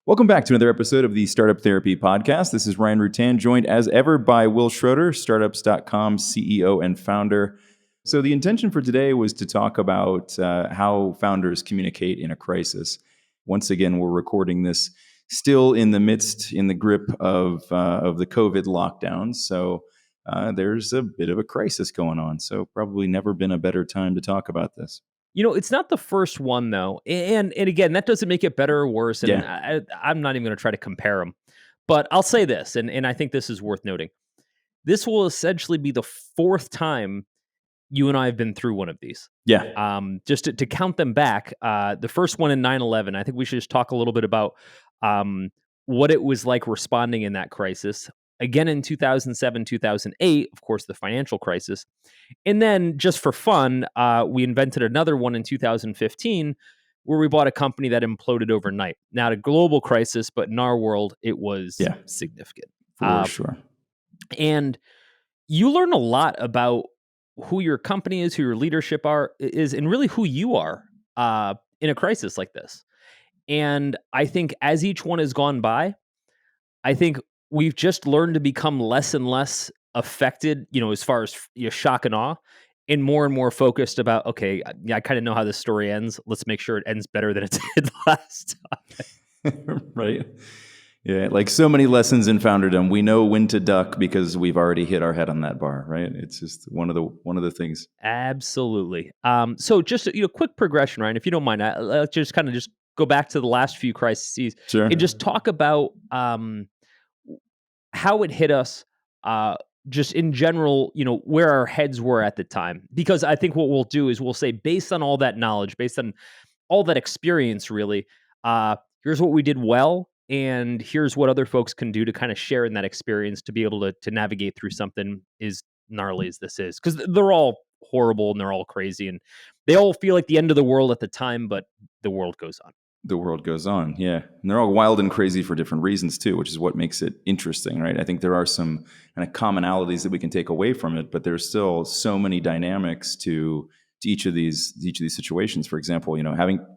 Welcome back to another episode of the Startup Therapy Podcast. This is Ryan Rutan, joined as ever by Wil Schroter, Startups.com CEO and founder. So the intention for today was to talk about how founders communicate in a crisis. Once again, we're recording this still in the grip of the COVID lockdowns. So there's a bit of a crisis going on. So probably never been a better time to talk about this. It's not the first one, though. And again, that doesn't make it better or worse. And I'm not even going to try to compare them. But I'll say this, and I think this is worth noting. This will essentially be the fourth time you and I have been through one of these. Yeah. Just to count them back, the first one in 9/11, I think we should just talk a little bit about what it was like responding in that crisis. Again, in 2007, 2008, of course, the financial crisis. And then just for fun, we invented another one in 2015 where we bought a company that imploded overnight. Not a global crisis, but in our world, it was significant. For sure. And you learn a lot about who your company is, who your leadership is, and really who you are in a crisis like this. And I think as each one has gone by, I think we've just learned to become less and less affected, as far as shock and awe, and more focused about, okay, I kind of know how this story ends. Let's make sure it ends better than it did last time. Right. Yeah, like so many lessons in founderdom, we know when to duck because we've already hit our head on that bar, right? It's just one of the things. Absolutely. So just quick progression, Ryan, if you don't mind, let's just kind of just go back to the last few crises and just talk about how it hit us, just in general, where our heads were at the time. Because I think what we'll do is we'll say, based on all that knowledge, based on all that experience, really, here's what we did well, and here's what other folks can do to kind of share in that experience to be able to navigate through something as gnarly as this is. Because they're all horrible and they're all crazy, and they all feel like the end of the world at the time, but the world goes on. The world goes on, yeah. And they're all wild and crazy for different reasons too, which is what makes it interesting, right? I think there are some kind of commonalities that we can take away from it, but there's still so many dynamics to each of these situations. For example,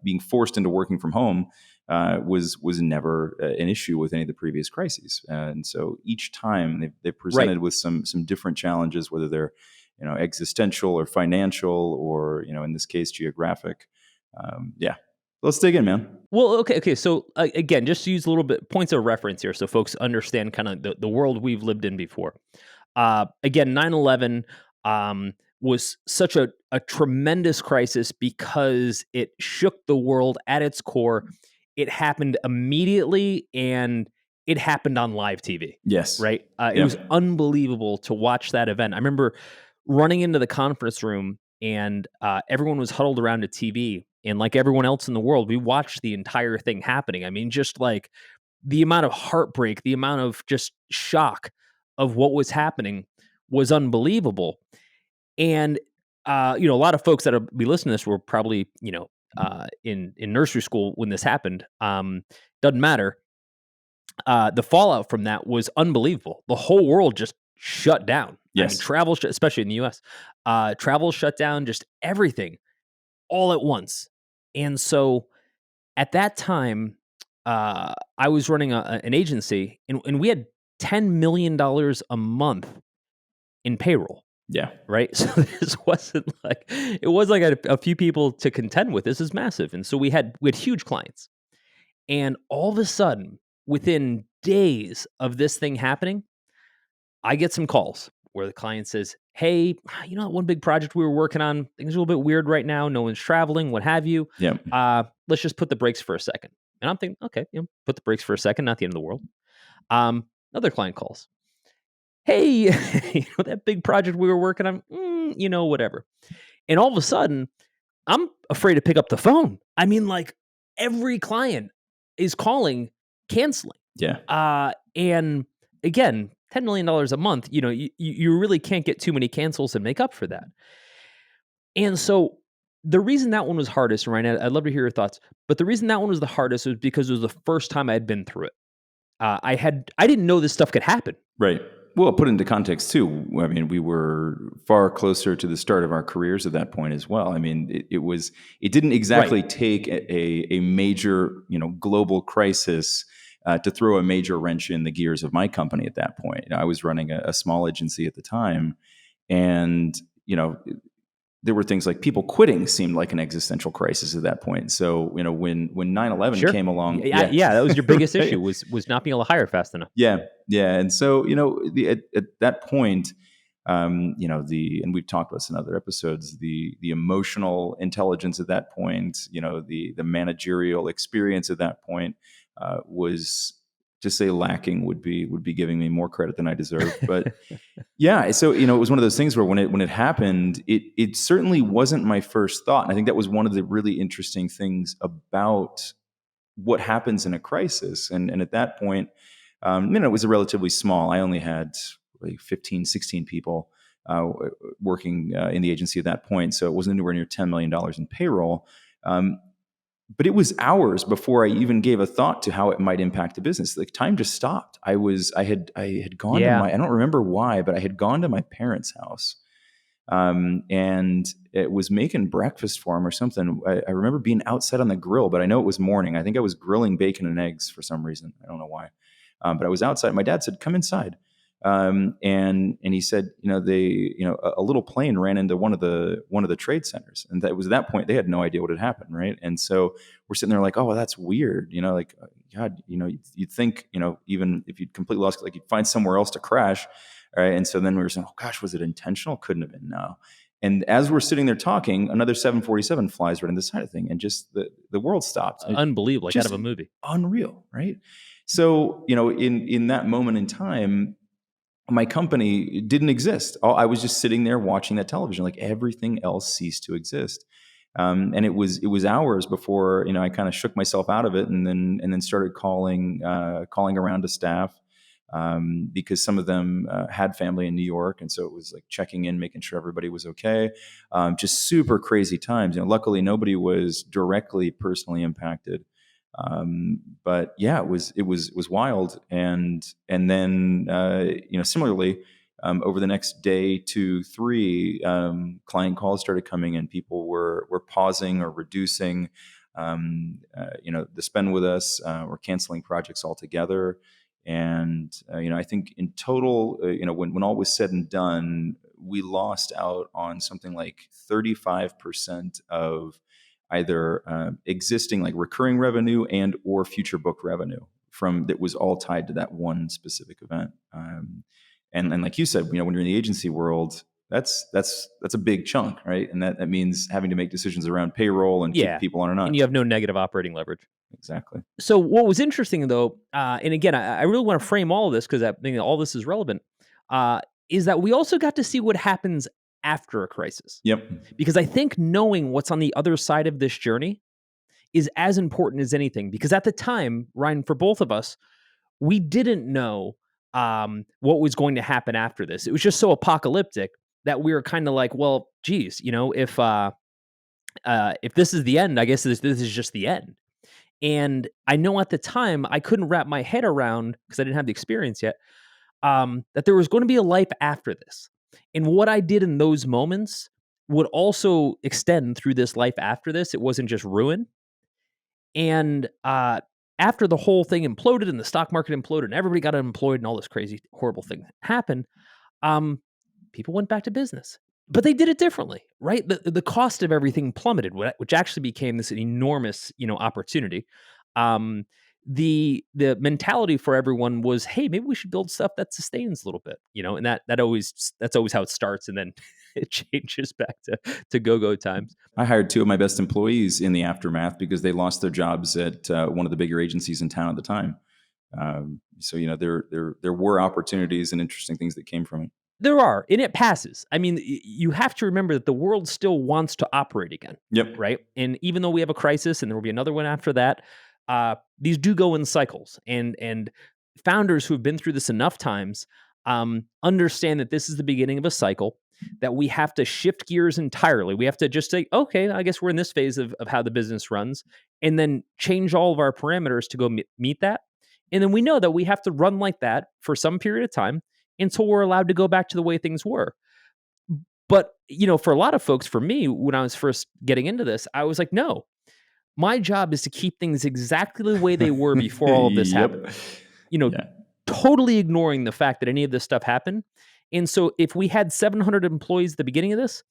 being forced into working from home was never an issue with any of the previous crises, and so each time they presented with some different challenges, whether they're existential or financial or in this case geographic. Let's dig in, man. Well, okay. So again, just to use a little bit points of reference here so folks understand kind of the world we've lived in before. Again, 9/11 was such a tremendous crisis because it shook the world at its core. It happened immediately, and it happened on live TV. Yes. Right? It was unbelievable to watch that event. I remember running into the conference room, and everyone was huddled around a TV. And like everyone else in the world, we watched the entire thing happening. I mean, just like the amount of heartbreak, the amount of just shock of what was happening was unbelievable. And, a lot of folks that will be listening to this were probably, in nursery school when this happened. Doesn't matter. The fallout from that was unbelievable. The whole world just shut down. Yes. I mean, travel, especially in the US, travel shut down, just everything all at once. And so at that time, I was running an agency, and we had $10 million a month in payroll. Yeah. Right. So this wasn't like, it was like a few people to contend with. This is massive. And so we had huge clients. And all of a sudden, within days of this thing happening, I get some calls where the client says, hey, one big project we were working on, things are a little bit weird right now. No one's traveling, what have you. Yeah. Let's just put the brakes for a second. And I'm thinking, okay, put the brakes for a second, not the end of the world. Another client calls. Hey, that big project we were working on, whatever. And all of a sudden, I'm afraid to pick up the phone. I mean, like every client is calling, canceling. Yeah. And again, $10 million a month, you really can't get too many cancels and make up for that. And so the reason that one was hardest, Ryan, I'd love to hear your thoughts, but the reason that one was the hardest was because it was the first time I had been through it. I didn't know this stuff could happen. Right. Well, put into context too, I mean, we were far closer to the start of our careers at that point as well. I mean, it didn't exactly take a major, global crisis to throw a major wrench in the gears of my company at that point. I was running a small agency at the time, and there were things like people quitting seemed like an existential crisis at that point. So when 9/11 Sure. came along, Yeah, that was your biggest issue was not being able to hire fast enough. yeah, yeah. And so at that point, and we've talked about this in other episodes, the emotional intelligence at that point, the managerial experience at that point was, to say lacking would be giving me more credit than I deserve. But yeah, so it was one of those things where when it happened, it certainly wasn't my first thought. And I think that was one of the really interesting things about what happens in a crisis. And at that point, it was a relatively small. I only had like 15, 16 people working in the agency at that point. So it wasn't anywhere near $10 million in payroll. But it was hours before I even gave a thought to how it might impact the business. Like, time just stopped. I had gone to Yeah. I don't remember why, but I had gone to my parents' house. And it was making breakfast for him or something. I remember being outside on the grill, but I know it was morning. I think I was grilling bacon and eggs for some reason. I don't know why. But I was outside. My dad said, "Come inside." And he said, a little plane ran into one of the trade centers, and that was at that point they had no idea what had happened, right? And so we're sitting there like, "Oh, well, that's weird," like, God, you'd think, even if you'd completely lost, like, you'd find somewhere else to crash, right? And so then we were saying, "Oh gosh, was it intentional? Couldn't have been, no." And as we're sitting there talking, another 747 flies right in the side of the thing, and just the world stopped. Unbelievable, like out Just of a movie. unreal, right? So in that moment in time, my company didn't exist. I was just sitting there watching that television, like everything else ceased to exist. And it was hours before I kind of shook myself out of it, and then started calling around to staff, because some of them had family in New York, and so it was like checking in, making sure everybody was okay. Just super crazy times. Luckily nobody was directly personally impacted. But yeah, it was wild. And then similarly, over the next day, 2, 3, client calls started coming in. People were pausing or reducing the spend with us, or canceling projects altogether. And I think in total, when all was said and done, we lost out on something like 35% of either existing, like, recurring revenue and or future book revenue from that was all tied to that one specific event. And like you said, when you're in the agency world, that's a big chunk, right? And that means having to make decisions around payroll and keep Yeah, people on or not. and you have no negative operating leverage. Exactly. So what was interesting though, and again, I really want to frame all of this because I think all this is relevant, is that we also got to see what happens after a crisis. Yep. Because I think knowing what's on the other side of this journey is as important as anything. Because at the time, Ryan, for both of us, we didn't know what was going to happen after this. It was just so apocalyptic that we were kind of like, well, geez, if this is the end, I guess this is just the end. And I know at the time I couldn't wrap my head around because I didn't have the experience yet, that there was going to be a life after this. And what I did in those moments would also extend through this life after this. It wasn't just ruin. And after the whole thing imploded and the stock market imploded and everybody got unemployed and all this crazy, horrible thing happened, people went back to business. But they did it differently, right? The cost of everything plummeted, which actually became this enormous, opportunity. The mentality for everyone was, hey, maybe we should build stuff that sustains a little bit, and that's always how it starts, and then it changes back to go times. I hired 2 of my best employees in the aftermath because they lost their jobs at one of the bigger agencies in town at the time. So there were opportunities and interesting things that came from it. There are, and it passes. I mean, you have to remember that the world still wants to operate again, Yep. right? And even though we have a crisis and there will be another one after that, these do go in cycles. And founders who have been through this enough times understand that this is the beginning of a cycle, that we have to shift gears entirely. We have to just say, okay, I guess we're in this phase of how the business runs, and then change all of our parameters to go meet that. And then we know that we have to run like that for some period of time until we're allowed to go back to the way things were. But, for a lot of folks, for me, when I was first getting into this, I was like, no, My job is to keep things exactly the way they were before all of this happened. Yep. You know, Yeah. totally ignoring the fact that any of this stuff happened. And so if we had 700 employees at the beginning of this,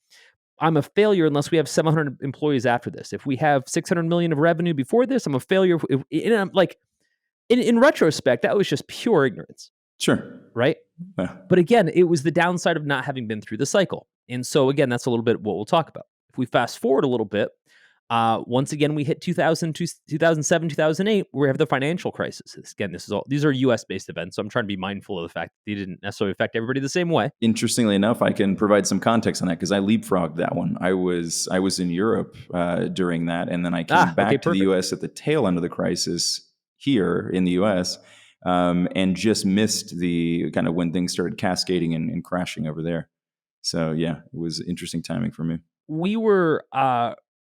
I'm a failure unless we have 700 employees after this. If we have 600 million of revenue before this, I'm a failure. And I'm like, in retrospect, that was just pure ignorance, Sure. right? Yeah. But again, it was the downside of not having been through the cycle. And so again, that's a little bit what we'll talk about. If we fast forward a little bit, once again, we hit 2007, 2008, we have the financial crisis. Again, these are US based events. So I'm trying to be mindful of the fact that they didn't necessarily affect everybody the same way. Interestingly enough, I can provide some context on that because I leapfrogged that one. I was in Europe during that, and then I came back Okay, to the perfect. U.S. at the tail end of the crisis here in the U.S. And just missed the kind of when things started cascading and crashing over there. So yeah, it was interesting timing for me. We were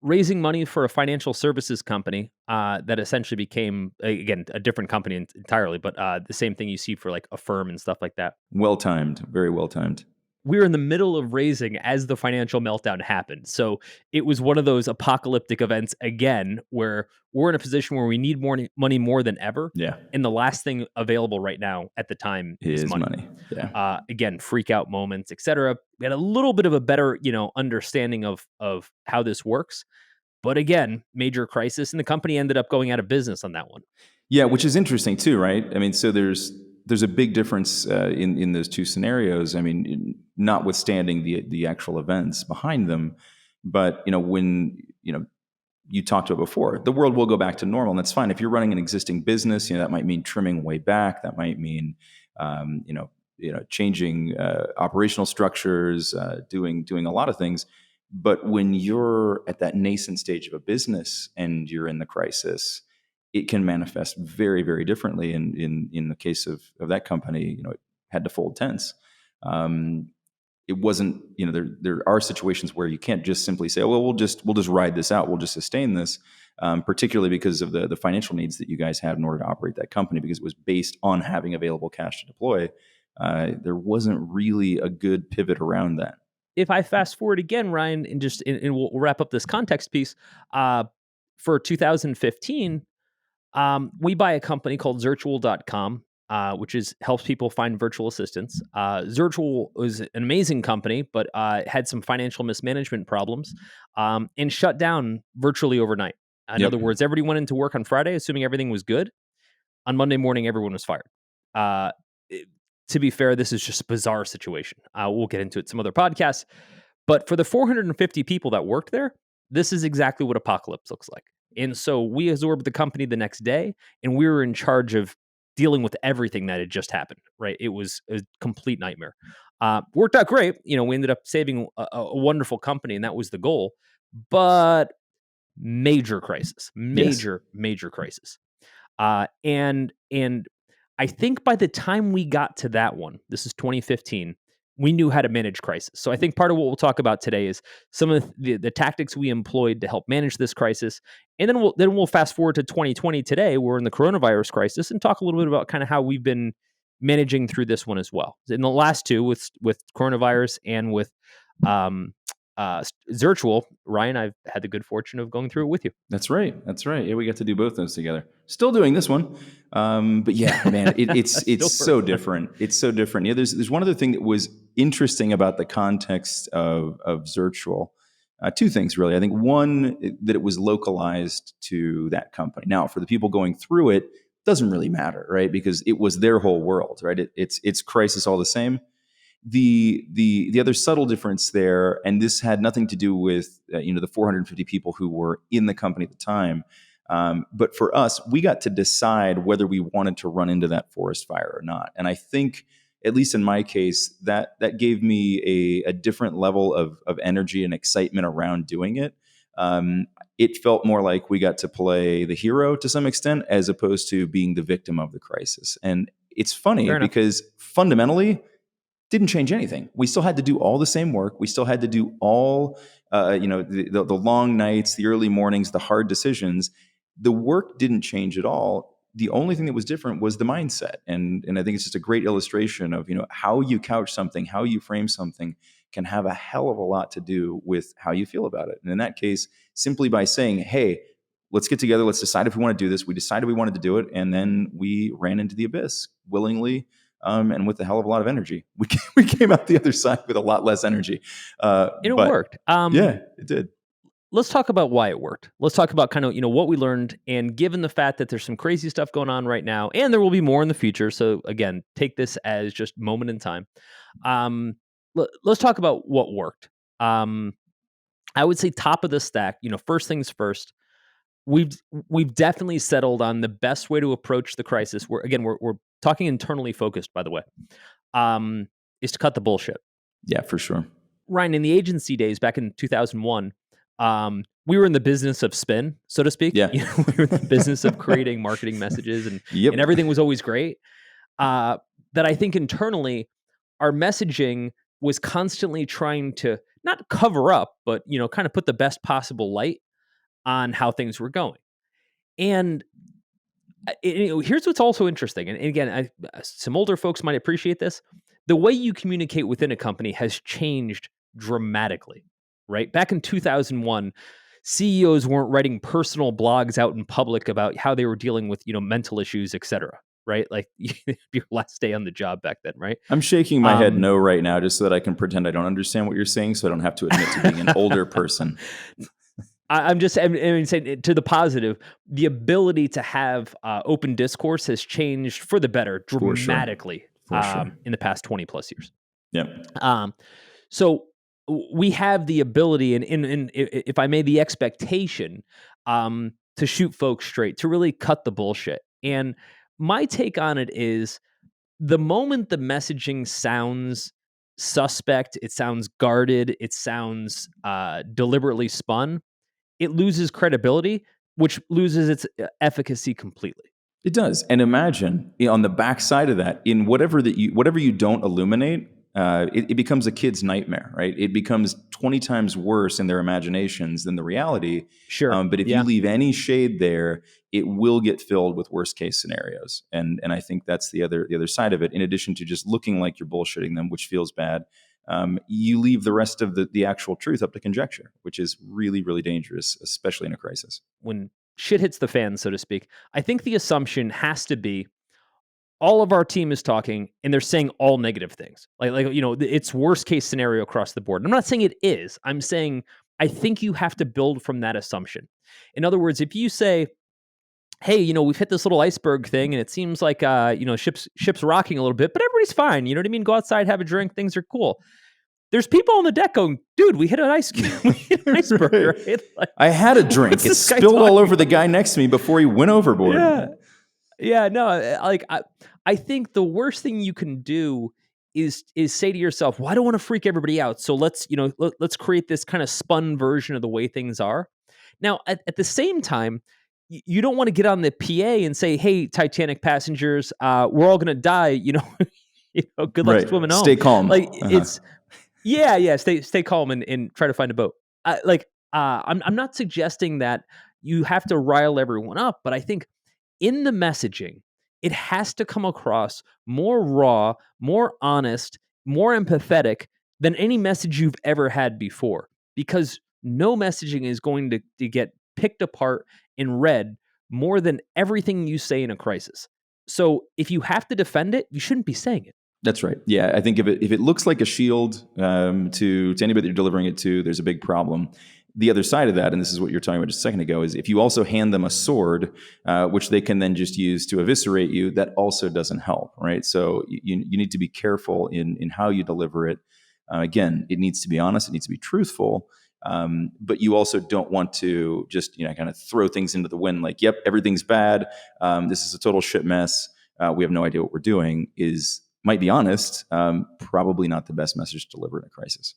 raising money for a financial services company that essentially became, again, a different company entirely, but the same thing you see for like a firm and stuff like that. Well timed, very well timed. We were in the middle of raising as the financial meltdown happened. So it was one of those apocalyptic events again, where we're in a position where we need more money more than ever. Yeah, And the last thing available right now at the time is is money. money. Yeah. Again, freak out moments, etc. We had a little bit of a better, understanding of how this works. But again, major crisis, and the company ended up going out of business on that one. Yeah, which is interesting too, right? I mean, so there's a big difference in those two scenarios. I mean, notwithstanding the actual events behind them, but when you talked about before, the world will go back to normal, and that's fine. If you're running an existing business, that might mean trimming way back. That might mean changing operational structures, doing a lot of things. But when you're at that nascent stage of a business and you're in the crisis, it can manifest very, very differently. In the case of that company, it had to fold tents. It wasn't, there are situations where you can't just simply say, oh, well, we'll just ride this out, we'll just sustain this. Particularly because of the financial needs that you guys had in order to operate that company, because it was based on having available cash to deploy. There wasn't really a good pivot around that. If I fast forward again, Ryan, and we'll wrap up this context piece, for 2015, we buy a company called Zirtual.com, which helps people find virtual assistants. Zirtual was an amazing company, but had some financial mismanagement problems, and shut down virtually overnight. In Yep. other words, everybody went into work on Friday, assuming everything was good. On Monday morning, everyone was fired. To be fair, this is just a bizarre situation. We'll get into it some other podcasts. But for the 450 people that worked there, this is exactly what apocalypse looks like. And so we absorbed the company the next day, and we were in charge of dealing with everything that had just happened, right? It was a complete nightmare. Worked out great. We ended up saving a wonderful company, and that was the goal. But major crisis, Yes. major crisis. And I think by the time we got to that one, this is 2015, we knew how to manage crisis. So I think part of what we'll talk about today is some of the tactics we employed to help manage this crisis, and then we'll fast forward to 2020 today. We're in the coronavirus crisis, and talk a little bit about kind of how we've been managing through this one as well. In the last two, with coronavirus and with Zirtual, Ryan, I've had the good fortune of going through it with you. That's right. Yeah, we got to do both those together. Still doing this one, but yeah, man, it's so different. It's so different. Yeah, there's one other thing that was interesting about the context of Zirtual. Two things really. I think one, that it was localized to that company. Now, for the people going through it, doesn't really matter, right? Because it was their whole world, right? It's crisis all the same. The other subtle difference there, and this had nothing to do with the 450 people who were in the company at the time, but for us, we got to decide whether we wanted to run into that forest fire or not. And I think, at least in my case, that gave me a different level of energy and excitement around doing it. It felt more like we got to play the hero to some extent, as opposed to being the victim of the crisis. And it's funny because fundamentally, didn't change anything. We still had to do all the same work. We still had to do all, the long nights, the early mornings, the hard decisions. The work didn't change at all. The only thing that was different was the mindset. And I think it's just a great illustration of, how you couch something, how you frame something can have a hell of a lot to do with how you feel about it. And in that case, simply by saying, hey, let's get together. Let's decide if we want to do this. We decided we wanted to do it. And then we ran into the abyss willingly. And with a hell of a lot of energy. We came out the other side with a lot less energy. And it But worked. yeah, it did. Let's talk about why it worked. Let's talk about kind of, what we learned. And given the fact that there's some crazy stuff going on right now, and there will be more in the future. So again, take this as just moment in time. Let's talk about what worked. I would say top of the stack, first things first, we've definitely settled on the best way to approach the crisis. We're talking internally focused, by the way, is to cut the bullshit. Yeah, for sure. Ryan, in the agency days back in 2001, we were in the business of spin, so to speak. Yeah. We were in the business of creating marketing messages, and Yep. everything was always great. That I think internally, our messaging was constantly trying to not cover up, but kind of put the best possible light on how things were going. And here's what's also interesting. And again, some older folks might appreciate this. The way you communicate within a company has changed dramatically, right? Back in 2001, CEOs weren't writing personal blogs out in public about how they were dealing with, mental issues, et cetera, right? Like your last day on the job back then, right? I'm shaking my head no right now just so that I can pretend I don't understand what you're saying so I don't have to admit to being an older person. I'm saying to the positive, the ability to have open discourse has changed for the better dramatically in the past 20 plus years. Yep. So we have the ability and if I may, the expectation to shoot folks straight, to really cut the bullshit. And my take on it is the moment the messaging sounds suspect, it sounds guarded, it sounds deliberately spun, it loses credibility, which loses its efficacy completely. It does. And imagine on the backside of that, in whatever you don't illuminate, it becomes a kid's nightmare, right? It becomes 20 times worse in their imaginations than the reality. Sure. But if you leave any shade there, it will get filled with worst case scenarios. And I think that's the other side of it. In addition to just looking like you're bullshitting them, which feels bad, you leave the rest of the actual truth up to conjecture, which is really, really dangerous, especially in a crisis. When shit hits the fan, so to speak, I think the assumption has to be all of our team is talking and they're saying all negative things. It's worst case scenario across the board. I'm not saying it is. I'm saying I think you have to build from that assumption. In other words, if you say, hey, we've hit this little iceberg thing and it seems like, ship's rocking a little bit, but everybody's fine. You know what I mean? Go outside, have a drink. Things are cool. There's people on the deck going, dude, we hit an iceberg, right? Like, I had a drink. It spilled all over the guy next to me before he went overboard. Yeah, no, I think the worst thing you can do is say to yourself, well, I don't want to freak everybody out. So let's create this kind of spun version of the way things are. Now, at the same time, you don't want to get on the PA and say, hey, Titanic passengers, we're all going to die. Good luck swimming home. Stay calm. It's stay calm and try to find a boat. I'm not suggesting that you have to rile everyone up, but I think in the messaging, it has to come across more raw, more honest, more empathetic than any message you've ever had before, because no messaging is going to get picked apart and read more than everything you say in a crisis. So if you have to defend it, you shouldn't be saying it. That's right. Yeah, I think if it looks like a shield to anybody that you're delivering it to, there's a big problem. The other side of that, and this is what you're talking about just a second ago, is if you also hand them a sword, which they can then just use to eviscerate you, that also doesn't help, right? So you need to be careful in how you deliver it. Again, it needs to be honest, it needs to be truthful, but you also don't want to just kind of throw things into the wind like, yep, everything's bad, this is a total shit mess, we have no idea what we're doing, might be honest, probably not the best message to deliver in a crisis.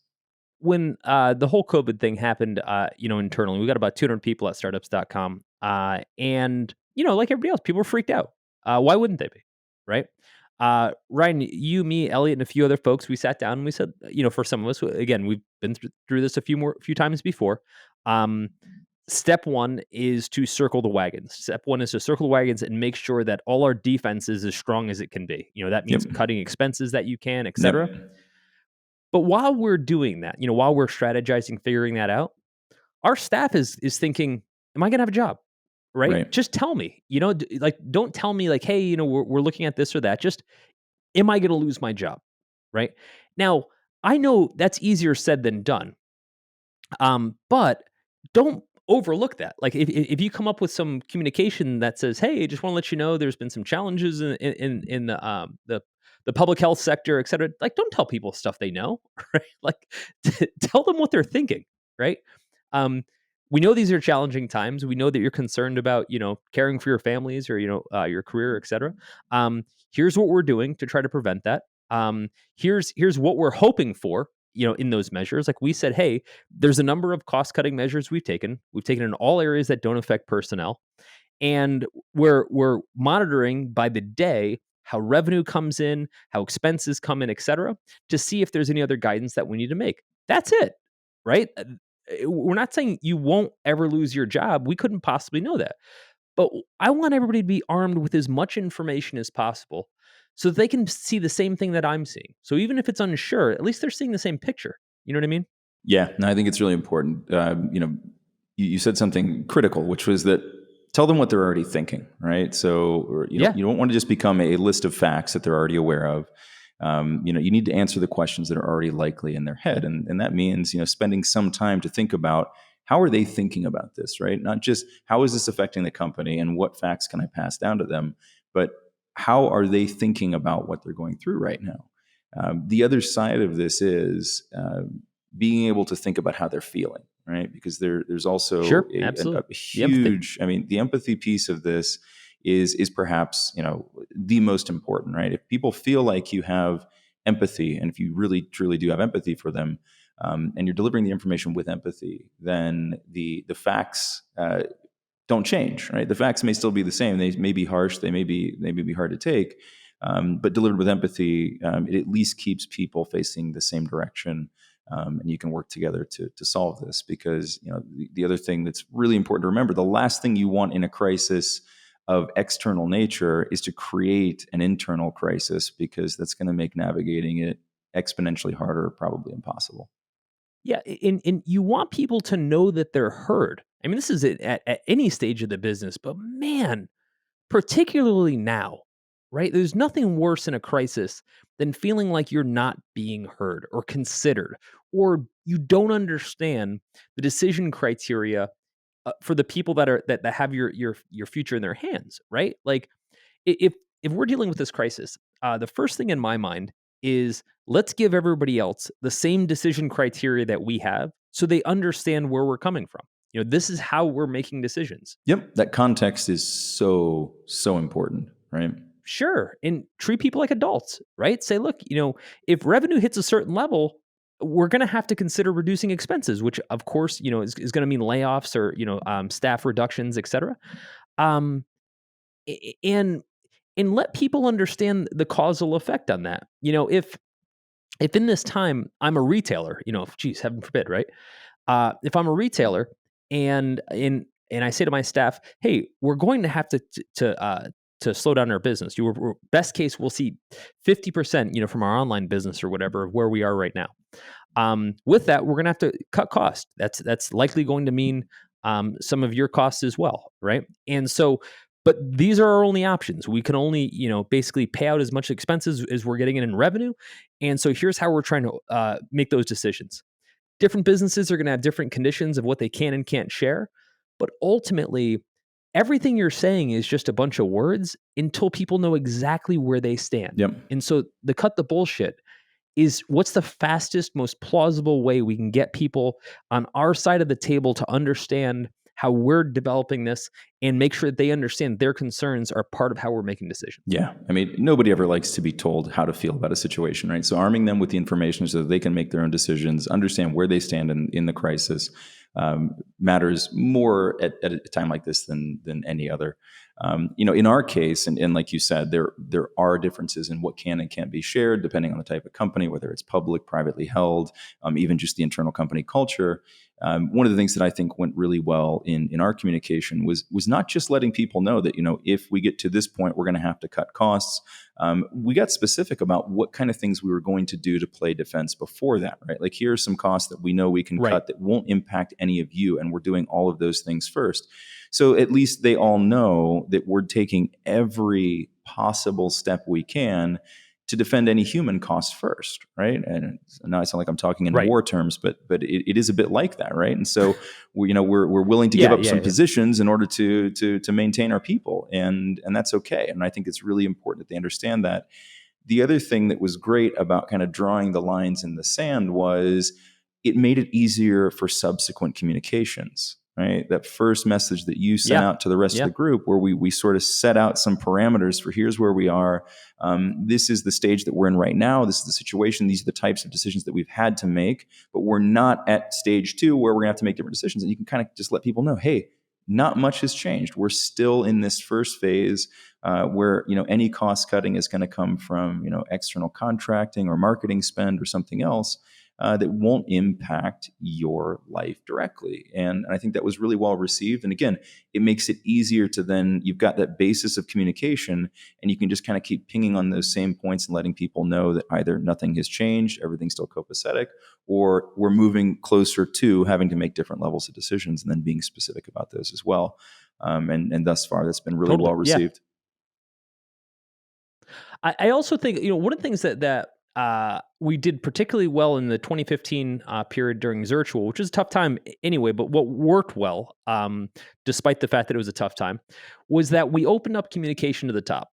When the whole COVID thing happened, internally, we got about 200 people at startups.com. And, like everybody else, people were freaked out. Why wouldn't they be? Right? Ryan, you, me, Elliot, and a few other folks, we sat down and we said, for some of us, again, we've been through this a few times before. Step one is to circle the wagons. Step one is to circle the wagons and make sure that all our defense is as strong as it can be. That means cutting expenses that you can, et cetera. But while we're doing that, while we're strategizing, figuring that out, our staff is thinking, am I going to have a job? right? Right. Just tell me, like, don't tell me like, hey, we're looking at this or that. Just, am I going to lose my job? Right now, I know that's easier said than done. But don't overlook that. Like, if you come up with some communication that says, "Hey, just want to let you know there's been some challenges in the public health sector, et cetera." Like, don't tell people stuff they know, right? Like, tell them what they're thinking, right? Um, we know these are challenging times. We know that you're concerned about caring for your families or your career, et cetera. Here's what we're doing to try to prevent that. Here's what we're hoping for. In those measures, like we said, hey, there's a number of cost-cutting measures we've taken. We've taken in all areas that don't affect personnel, and we're monitoring by the day how revenue comes in, how expenses come in, et cetera, to see if there's any other guidance that we need to make. That's it, right? We're not saying you won't ever lose your job. We couldn't possibly know that. But I want everybody to be armed with as much information as possible so that they can see the same thing that I'm seeing. So even if it's unsure, at least they're seeing the same picture. You know what I mean? Yeah, no, I think it's really important. You said something critical, which was that tell them what they're already thinking, right? So Yeah, you don't want to just become a list of facts that they're already aware of. You need to answer the questions that are already likely in their head, and that means spending some time to think about how are they thinking about this, right? Not just how is this affecting the company and what facts can I pass down to them, but how are they thinking about what they're going through right now? The other side of this is being able to think about how they're feeling, right? Because there's also sure, absolutely. a The empathy. huge. I mean, the empathy piece of this is perhaps the most important, right? If people feel like you have empathy, and if you really truly do have empathy for them, and you're delivering the information with empathy, then the facts don't change, right? The facts may still be the same. They may be harsh. They may be hard to take. But delivered with empathy, it at least keeps people facing the same direction, and you can work together to solve this. Because the other thing that's really important to remember: the last thing you want in a crisis of external nature is to create an internal crisis, because that's going to make navigating it exponentially harder, probably impossible. Yeah, and you want people to know that they're heard. I mean, this is at any stage of the business, but man, particularly now, right? There's nothing worse in a crisis than feeling like you're not being heard or considered, or you don't understand the decision criteria for the people that have your future in their hands, right? Like, if we're dealing with this crisis, the first thing in my mind is, let's give everybody else the same decision criteria that we have, so they understand where we're coming from. This is how we're making decisions. Yep, that context is so important, right? Sure, and treat people like adults, right? Say, look, if revenue hits a certain level, we're going to have to consider reducing expenses, which of course, is going to mean layoffs or staff reductions, et cetera. Um, and let people understand the causal effect on that. If in this time I'm a retailer, geez, heaven forbid, right? If I'm a retailer and I say to my staff, "Hey, we're going to have to slow down our business. Best case, we'll see 50%, from our online business or whatever of where we are right now. With that, we're going to have to cut costs. That's likely going to mean some of your costs as well, right? And so, but these are our only options. We can only, basically pay out as much expenses as we're getting in revenue. And so here's how we're trying to make those decisions. Different businesses are going to have different conditions of what they can and can't share, but ultimately, everything you're saying is just a bunch of words until people know exactly where they stand. Yep. And so the cut the bullshit is, what's the fastest, most plausible way we can get people on our side of the table to understand how we're developing this and make sure that they understand their concerns are part of how we're making decisions. Yeah. I mean, nobody ever likes to be told how to feel about a situation, right? So arming them with the information so that they can make their own decisions, understand where they stand in the crisis, matters more at a time like this than any other. In our case, and like you said, there are differences in what can and can't be shared depending on the type of company, whether it's public, privately held, even just the internal company culture. one of the things that I think went really well in our communication was not just letting people know that, if we get to this point, we're going to have to cut costs. We got specific about what kind of things we were going to do to play defense before that, right? Like, here are some costs that we know we can cut that won't impact any of you, and we're doing all of those things first. So at least they all know that we're taking every possible step we can to defend any human cost first, right? And now I sound like I'm talking in war terms, but it is a bit like that, right? And so we're willing to give up some positions in order to maintain our people, and that's okay. And I think it's really important that they understand that. The other thing that was great about kind of drawing the lines in the sand was it made it easier for subsequent communications. Right, that first message that you sent out to the rest of the group, where we sort of set out some parameters for here's where we are. This is the stage that we're in right now. This is the situation. These are the types of decisions that we've had to make. But we're not at stage 2 where we're going to have to make different decisions. And you can kind of just let people know, hey, not much has changed. We're still in this first phase where any cost cutting is going to come from external contracting or marketing spend or something else. That won't impact your life directly. And I think that was really well received. And again, it makes it easier to then, you've got that basis of communication, and you can just kind of keep pinging on those same points and letting people know that either nothing has changed, everything's still copacetic, or we're moving closer to having to make different levels of decisions, and then being specific about those as well. And thus far, that's been really well received. I also think, one of the things that we did particularly well in the 2015 period during Zirtual, which was a tough time anyway, but what worked well, despite the fact that it was a tough time, was that we opened up communication to the top,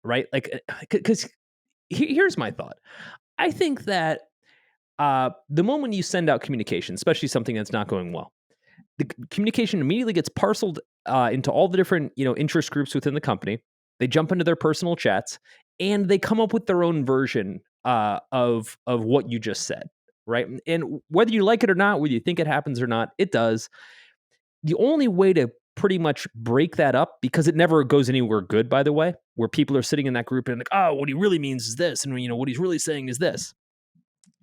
right? Like, because here's my thought. I think that the moment you send out communication, especially something that's not going well, the communication immediately gets parceled into all the different interest groups within the company. They jump into their personal chats, and they come up with their own version of what you just said, right? And whether you like it or not, whether you think it happens or not, it does. The only way to pretty much break that up, because it never goes anywhere good, by the way, where people are sitting in that group and like, oh, what he really means is this, and what he's really saying is this,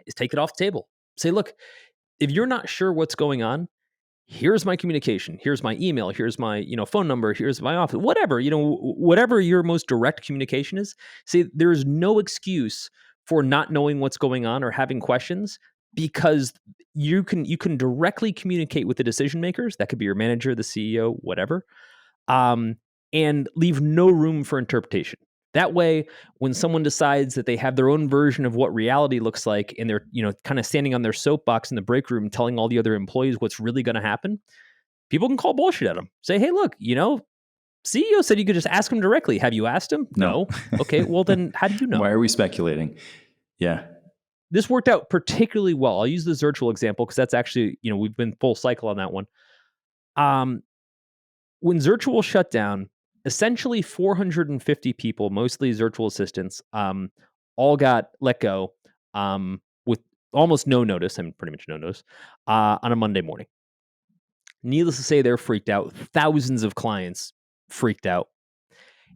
is take it off the table. Say, look, if you're not sure what's going on, here's my communication, here's my email, here's my phone number, here's my office, whatever, whatever your most direct communication is. Say there's no excuse for not knowing what's going on or having questions, because you can directly communicate with the decision makers. That could be your manager, the CEO, whatever, and leave no room for interpretation. That way, when someone decides that they have their own version of what reality looks like, and they're kind of standing on their soapbox in the break room telling all the other employees what's really going to happen, people can call bullshit at them. Say, hey, look, CEO said you could just ask him directly. Have you asked him? No. Okay, well then how do you know? Why are we speculating? Yeah. This worked out particularly well. I'll use the Zirtual example because that's actually, we've been full cycle on that one. When Zirtual shut down, essentially 450 people, mostly Zirtual assistants, all got let go with almost no notice, pretty much no notice, on a Monday morning. Needless to say, they're freaked out. Thousands of clients freaked out.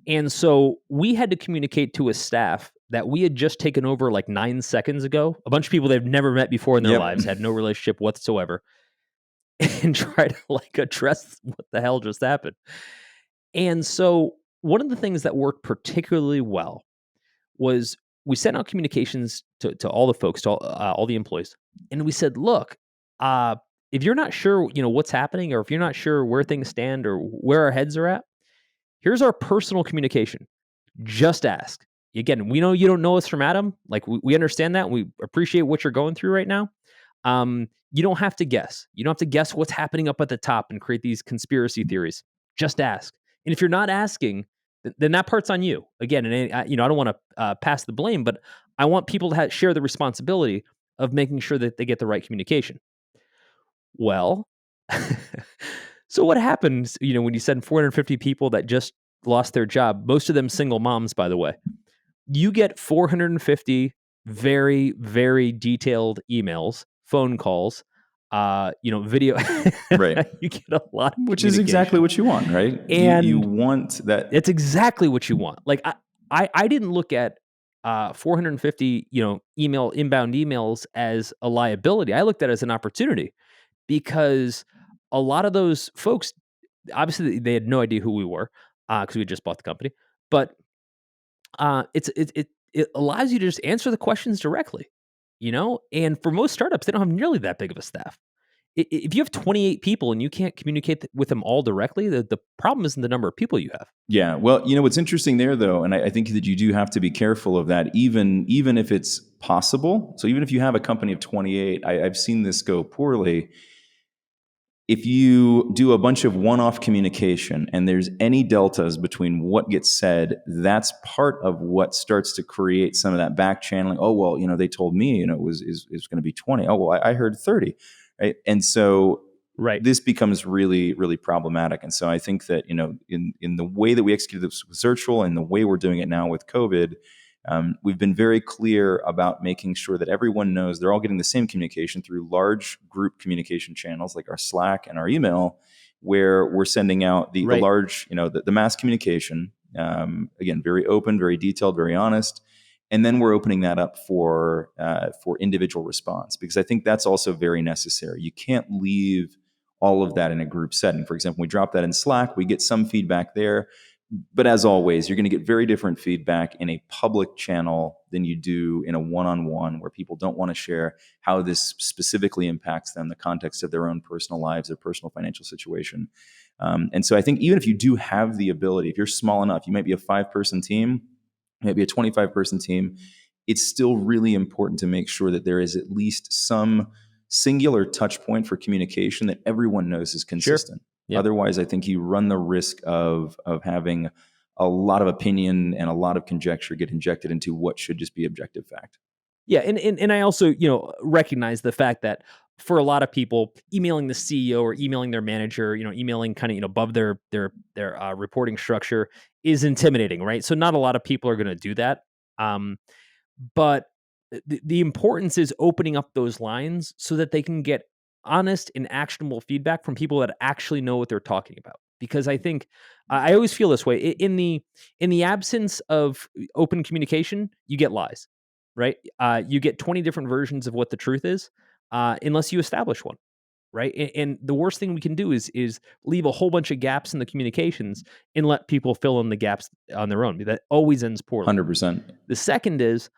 And so we had to communicate to a staff that we had just taken over like 9 seconds ago, a bunch of people they've never met before in their lives, had no relationship whatsoever, and try to address what the hell just happened. And so one of the things that worked particularly well was we sent out communications to all the folks, to all the employees, and we said, look, if you're not sure, what's happening, or if you're not sure where things stand or where our heads are at, here's our personal communication. Just ask. Again, we know you don't know us from Adam. Like, we understand that. We appreciate what you're going through right now. You don't have to guess. You don't have to guess what's happening up at the top and create these conspiracy theories. Just ask. And if you're not asking, then that part's on you. Again, and I don't want to pass the blame, but I want people to share the responsibility of making sure that they get the right communication. Well, so what happens, when you send 450 people that just lost their job, most of them single moms, by the way, you get 450 very, very detailed emails, phone calls, video. Right. You get a lot of which is exactly what you want, right? And you want that. It's exactly what you want. Like, I didn't look at 450, inbound emails as a liability. I looked at it as an opportunity, because a lot of those folks, obviously, they had no idea who we were because we had just bought the company. But it allows you to just answer the questions directly, And for most startups, they don't have nearly that big of a staff. If you have 28 people and you can't communicate with them all directly, the problem isn't the number of people you have. Yeah. Well, what's interesting there, though, and I think that you do have to be careful of that, even if it's possible. So even if you have a company of 28, I've seen this go poorly. If you do a bunch of one-off communication and there's any deltas between what gets said, that's part of what starts to create some of that back channeling. Oh, well, they told me, it was going to be 20. Oh, well, I heard 30. Right. And so Right. this becomes really, really problematic. And so I think that, in the way that we executed this with Zirtual and the way we're doing it now with COVID, we've been very clear about making sure that everyone knows they're all getting the same communication through large group communication channels like our Slack and our email, where we're sending out the large, the mass communication, again, very open, very detailed, very honest. And then we're opening that up for individual response, because I think that's also very necessary. You can't leave all of that in a group setting. For example, we drop that in Slack, we get some feedback there. But as always, you're going to get very different feedback in a public channel than you do in a one-on-one, where people don't want to share how this specifically impacts them, the context of their own personal lives, their personal financial situation. And so I think even if you do have the ability, if you're small enough, you might be a 5-person team, maybe a 25-person team, it's still really important to make sure that there is at least some singular touch point for communication that everyone knows is consistent. Sure. Yep. Otherwise, I think you run the risk of having a lot of opinion and a lot of conjecture get injected into what should just be objective fact. Yeah, and I also recognize the fact that for a lot of people, emailing the CEO or emailing their manager, emailing kind of above their reporting structure is intimidating, right? So not a lot of people are going to do that. But the importance is opening up those lines so that they can get honest and actionable feedback from people that actually know what they're talking about. Because I think I always feel this way in the absence of open communication, you get lies, right? You get 20 different versions of what the truth is, unless you establish one, right? And the worst thing we can do is leave a whole bunch of gaps in the communications and let people fill in the gaps on their own. That always ends poorly. 100%. The second is,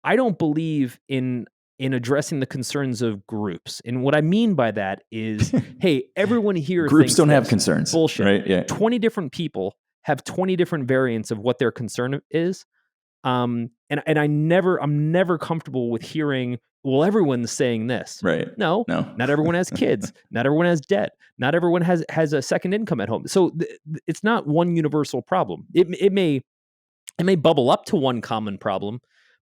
I don't believe in addressing the concerns of groups. And what I mean by that is, hey, everyone here groups don't have concerns. Bullshit. Right? Yeah. 20 different people have 20 different variants of what their concern is. And I'm never comfortable with hearing, well, everyone's saying this. Right. No. Not everyone has kids. Not everyone has debt. Not everyone has a second income at home. So it's not one universal problem. It may bubble up to one common problem,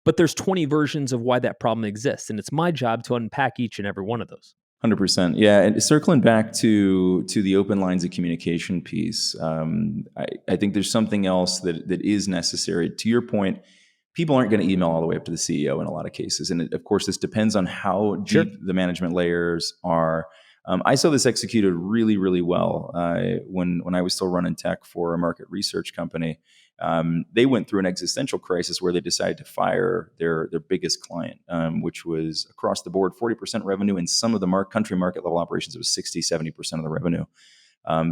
but there's 20 versions of why that problem exists, and it's my job to unpack each and every one of those. 100%. Yeah, and circling back to the open lines of communication piece, I think there's something else that is necessary. To your point, people aren't going to email all the way up to the CEO in a lot of cases, and of course, this depends on how deep the management layers are. I saw this executed really, really well when I was still running tech for a market research company. They went through an existential crisis where they decided to fire their biggest client, which was across the board 40% revenue. In some of the country market level operations, it was 60-70% of the revenue.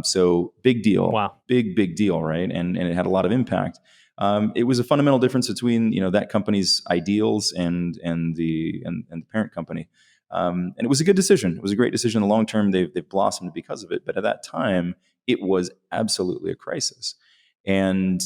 So big deal. Wow. Big deal, right? And it had a lot of impact. It was a fundamental difference between that company's ideals and the parent company. And it was a good decision. It was a great decision. In the long term, they've blossomed because of it. But at that time, it was absolutely a crisis. And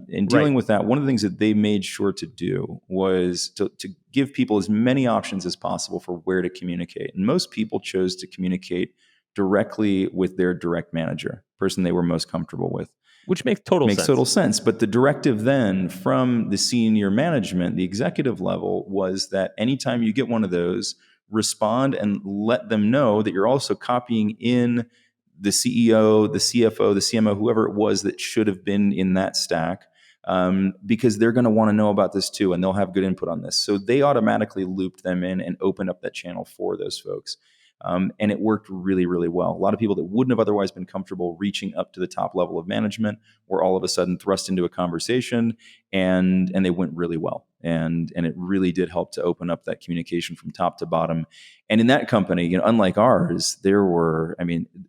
in dealing with that, one of the things that they made sure to do was to give people as many options as possible for where to communicate. And most people chose to communicate directly with their direct manager, person they were most comfortable with. Which makes total sense. But the directive then from the senior management, the executive level, was that anytime you get one of those, respond and let them know that you're also copying in the CEO, the CFO, the CMO, whoever it was that should have been in that stack, because they're going to want to know about this too, and they'll have good input on this. So they automatically looped them in and opened up that channel for those folks. And it worked really, really well. A lot of people that wouldn't have otherwise been comfortable reaching up to the top level of management were all of a sudden thrust into a conversation, and they went really well. and it really did help to open up that communication from top to bottom. And in that company, unlike ours, there were,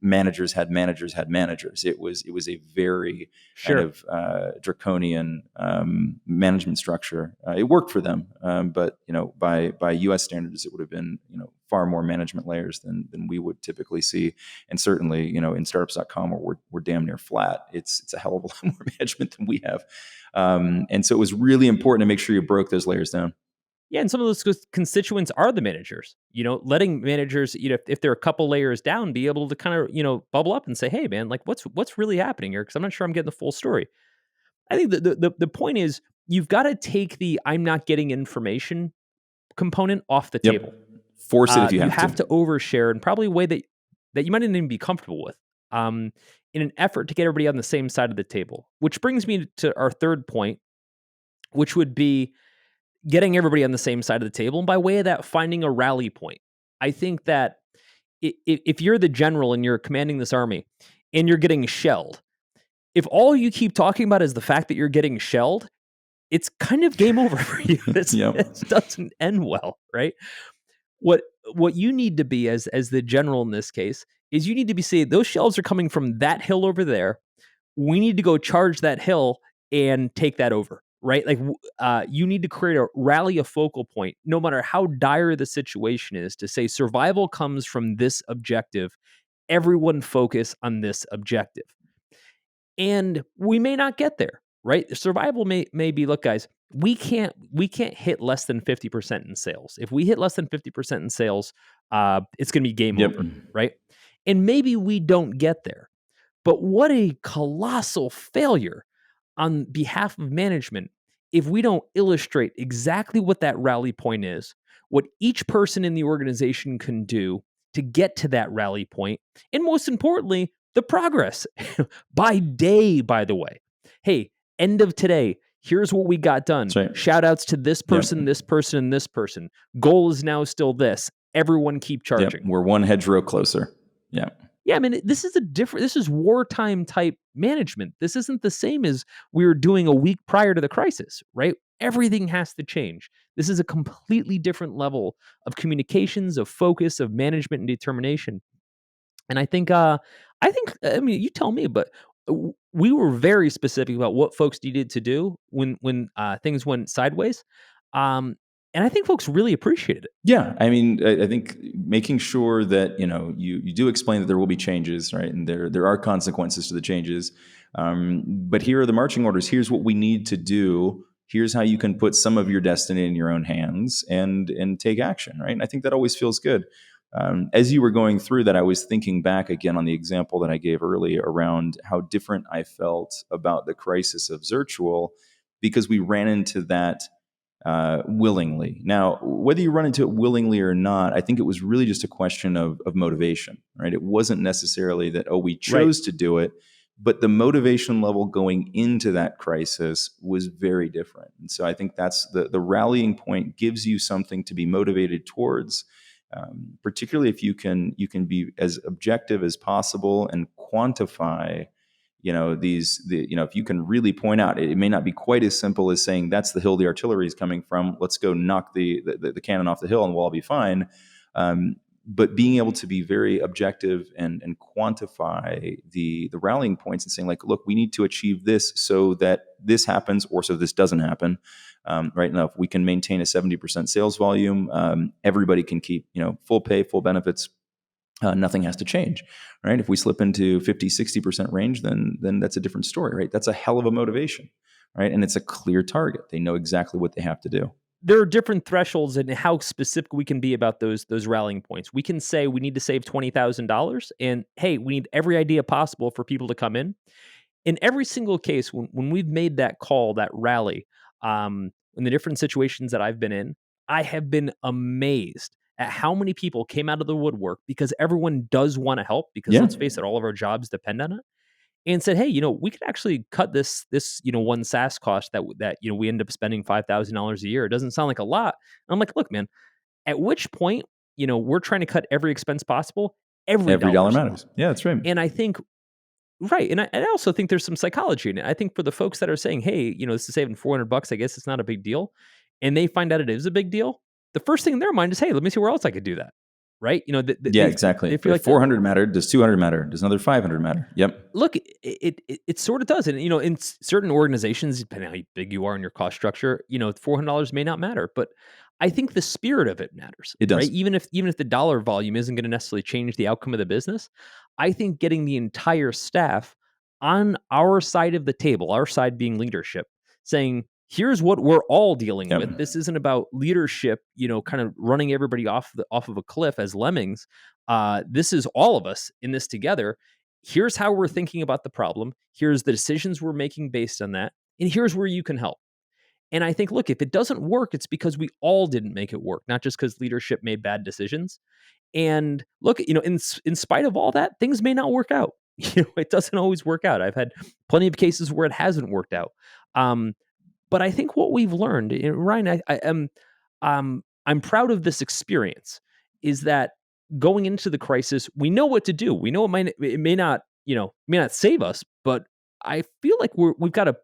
managers had managers had managers. It was a very kind Sure. of draconian management structure. It worked for them, but by U.S. standards, it would have been far more management layers than we would typically see. And certainly, in startups.com, where we're damn near flat, it's a hell of a lot more management than we have. And so it was really important to make sure you broke those layers down. Yeah, and some of those constituents are the managers. Letting managers, if they're a couple layers down, be able to kind of, bubble up and say, "Hey, man, like what's really happening here?" Because I'm not sure I'm getting the full story. I think the point is you've got to take the "I'm not getting information" component off the Yep. table. Force it if you You have have to. to overshare in probably a way that you might not even be comfortable with, in an effort to get everybody on the same side of the table. Which brings me to our third point, which would be getting everybody on the same side of the table, and by way of that, finding a rally point. I think that if you're the general and you're commanding this army and you're getting shelled, if all you keep talking about is the fact that you're getting shelled, it's kind of game over for you. Yep. It doesn't end well, right? What what you need to be as the general in this case is you need to be saying those shells are coming from that hill over there. We need to go charge that hill and take that over, right? Like you need to create a focal point, no matter how dire the situation is, to say survival comes from this objective. Everyone focus on this objective. And we may not get there, right? Survival may be, look, guys, we can't hit less than 50% in sales. If we hit less than 50% in sales, it's going to be game Yep. over, right? And maybe we don't get there. But what a colossal failure on behalf of management if we don't illustrate exactly what that rally point is, what each person in the organization can do to get to that rally point, and most importantly, the progress by day, by the way. Hey, end of today, here's what we got done. That's right. Shout outs to this Yep. person, this person, and this person. Goal is now still this. Everyone keep charging. Yep. We're one hedgerow closer. Yeah. Yeah, I mean, this is wartime type management. This isn't the same as we were doing a week prior to the crisis, right? Everything has to change. This is a completely different level of communications, of focus, of management and determination. And I mean, you tell me, but we were very specific about what folks needed to do when things went sideways. And I think folks really appreciated it. Yeah, I think making sure that you do explain that there will be changes, right, and there are consequences to the changes. But here are the marching orders. Here's what we need to do. Here's how you can put some of your destiny in your own hands and take action, right? And I think that always feels good. As you were going through that, I was thinking back again on the example that I gave earlier around how different I felt about the crisis of Zirtual because we ran into that willingly. Now, whether you run into it willingly or not, I think it was really just a question of motivation, right? It wasn't necessarily that, we chose to do it, but the motivation level going into that crisis was very different. And so I think that's the rallying point gives you something to be motivated towards, particularly if you can be as objective as possible and quantify if you can really point out, it may not be quite as simple as saying that's the hill the artillery is coming from. Let's go knock the cannon off the hill and we'll all be fine. But being able to be very objective and quantify the rallying points and saying, like, look, we need to achieve this so that this happens or so this doesn't happen. Right now, if we can maintain a 70% sales volume, everybody can keep full pay, full benefits. Nothing has to change, right? If we slip into 50, 60% range, then that's a different story, right? That's a hell of a motivation, right? And it's a clear target. They know exactly what they have to do. There are different thresholds in how specific we can be about those rallying points. We can say we need to save $20,000 and hey, we need every idea possible for people to come in. In every single case, when we've made that call, that rally, in the different situations that I've been in, I have been amazed at how many people came out of the woodwork because everyone does want to help because let's face it, all of our jobs depend on it. And said, hey, we could actually cut this one SaaS cost that we end up spending $5,000 a year. It doesn't sound like a lot. And I'm like, look, man, at which point, we're trying to cut every expense possible. Every dollar matters. Yeah, that's right. And I think right. And I also think there's some psychology in it. I think for the folks that are saying, hey, this is saving $400, I guess it's not a big deal. and they find out it is a big deal, the first thing in their mind is, hey, let me see where else I could do that. Right? Yeah, exactly. They feel If like that. 400 mattered, does 200 matter? Does another 500 matter? Yep. Look, it sort of does, and in certain organizations, depending on how big you are in your cost structure, $400 may not matter, but I think the spirit of it matters, It right? does. Even if the dollar volume isn't going to necessarily change the outcome of the business, I think getting the entire staff on our side of the table, our side being leadership, saying, "Here's what we're all dealing Yep. with. This isn't about leadership, kind of running everybody off of a cliff as lemmings. This is all of us in this together." Here's how we're thinking about the problem. Here's the decisions we're making based on that. And here's where you can help. And I think, look, if it doesn't work, it's because we all didn't make it work, not just because leadership made bad decisions. And look, in spite of all that, things may not work out. It doesn't always work out. I've had plenty of cases where it hasn't worked out. Um, but I think what we've learned, Ryan, I am, I'm proud of this experience. Is that going into the crisis, we know what to do. We know it may not, may not save us, but I feel like we've got a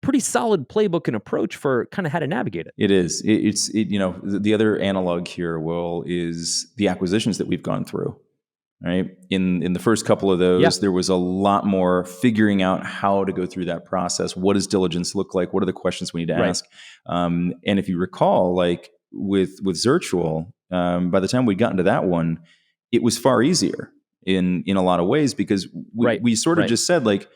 pretty solid playbook and approach for kind of how to navigate it. It is. The other analog here, Will, is the acquisitions that we've gone through. Right. In the first couple of those, Yeah. there was a lot more figuring out how to go through that process. What does diligence look like? What are the questions we need to Right. ask? And if you recall, like with Zirtual, by the time we'd gotten to that one, it was far easier in a lot of ways because we sort of just said like,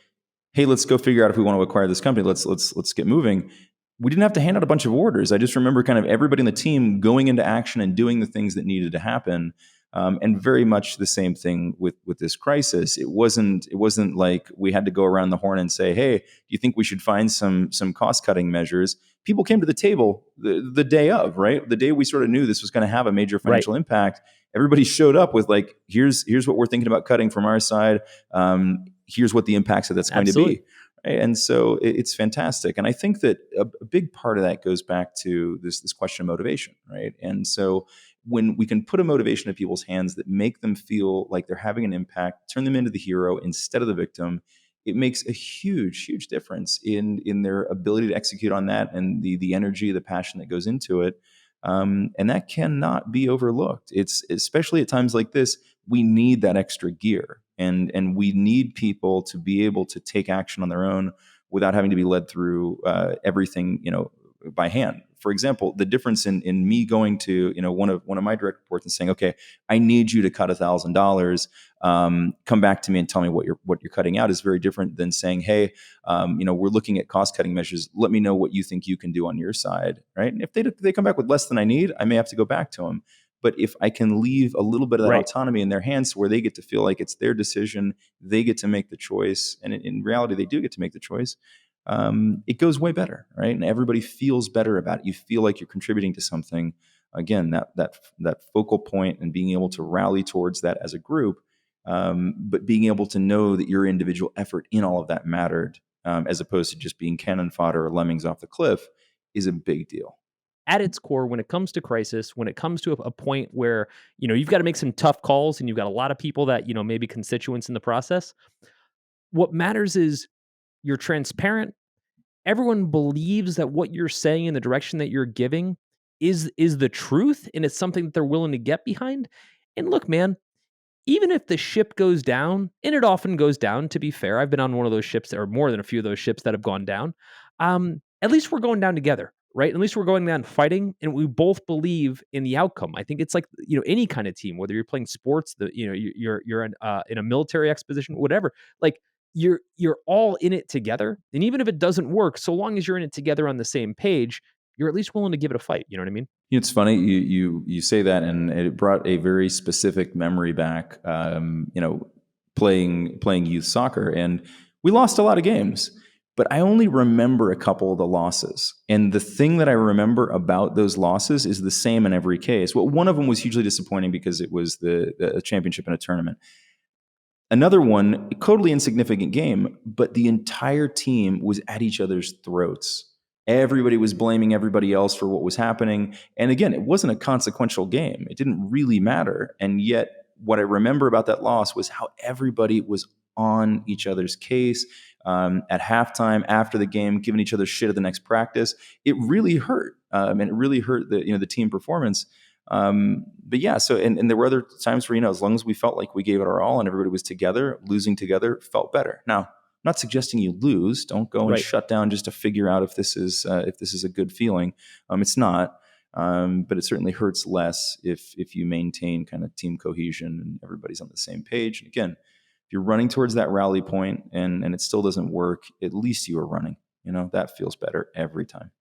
hey, let's go figure out if we want to acquire this company. Let's get moving. We didn't have to hand out a bunch of orders. I just remember kind of everybody in the team going into action and doing the things that needed to happen. And very much the same thing with this crisis. It wasn't like we had to go around the horn and say, "Hey, do you think we should find some cost cutting measures?" People came to the table the day of, right? The day we sort of knew this was going to have a major financial impact. Everybody showed up with like, "Here's what we're thinking about cutting from our side. Here's what the impacts of that's going to be." And so it's fantastic. And I think that a big part of that goes back to this question of motivation, right? And so when we can put a motivation in people's hands that make them feel like they're having an impact, turn them into the hero instead of the victim, it makes a huge difference in their ability to execute on that and the energy, the passion that goes into it. And that cannot be overlooked. It's especially at times like this, we need that extra gear, and we need people to be able to take action on their own without having to be led through everything, by hand. For example, the difference in me going to one of my direct reports and saying, "Okay, I need you to cut $1,000. Come back to me and tell me what you're cutting out," is very different than saying, "Hey, we're looking at cost cutting measures. Let me know what you think you can do on your side." Right? And if they come back with less than I need, I may have to go back to them. But if I can leave a little bit of that autonomy in their hands where they get to feel like it's their decision, they get to make the choice, and in reality, they do get to make the choice, it goes way better, right? And everybody feels better about it. You feel like you're contributing to something. Again, that focal point and being able to rally towards that as a group, but being able to know that your individual effort in all of that mattered, as opposed to just being cannon fodder or lemmings off the cliff, is a big deal. At its core, when it comes to crisis, when it comes to a point where you've got to make some tough calls and you've got a lot of people that maybe constituents in the process, what matters is you're transparent. Everyone believes that what you're saying in the direction that you're giving is the truth, and it's something that they're willing to get behind. And look, man, even if the ship goes down, and it often goes down, to be fair, I've been on one of those ships, or more than a few of those ships that have gone down. At least we're going down together, right? At least we're going down fighting, and we both believe in the outcome. I think it's like any kind of team, whether you're playing sports, you're in a military exposition, whatever. Like you're all in it together, and even if it doesn't work, so long as you're in it together on the same page, you're at least willing to give it a fight. You know what I mean? It's funny you say that, and it brought a very specific memory back. Playing youth soccer, and we lost a lot of games, but I only remember a couple of the losses. And the thing that I remember about those losses is the same in every case. Well, one of them was hugely disappointing because it was the championship in a tournament. Another one, a totally insignificant game, but the entire team was at each other's throats. Everybody was blaming everybody else for what was happening. And again, it wasn't a consequential game. It didn't really matter. And yet, what I remember about that loss was how everybody was on each other's case, at halftime, after the game, giving each other shit at the next practice. It really hurt. and it really hurt the team performance. But yeah, so and there were other times where as long as we felt like we gave it our all and everybody was together, losing together felt better. Now, I'm not suggesting you lose. Don't go and Right. shut down just to figure out if this is a good feeling. It's not. But it certainly hurts less if you maintain kind of team cohesion and everybody's on the same page. And again, if you're running towards that rally point and it still doesn't work, at least you are running. That feels better every time.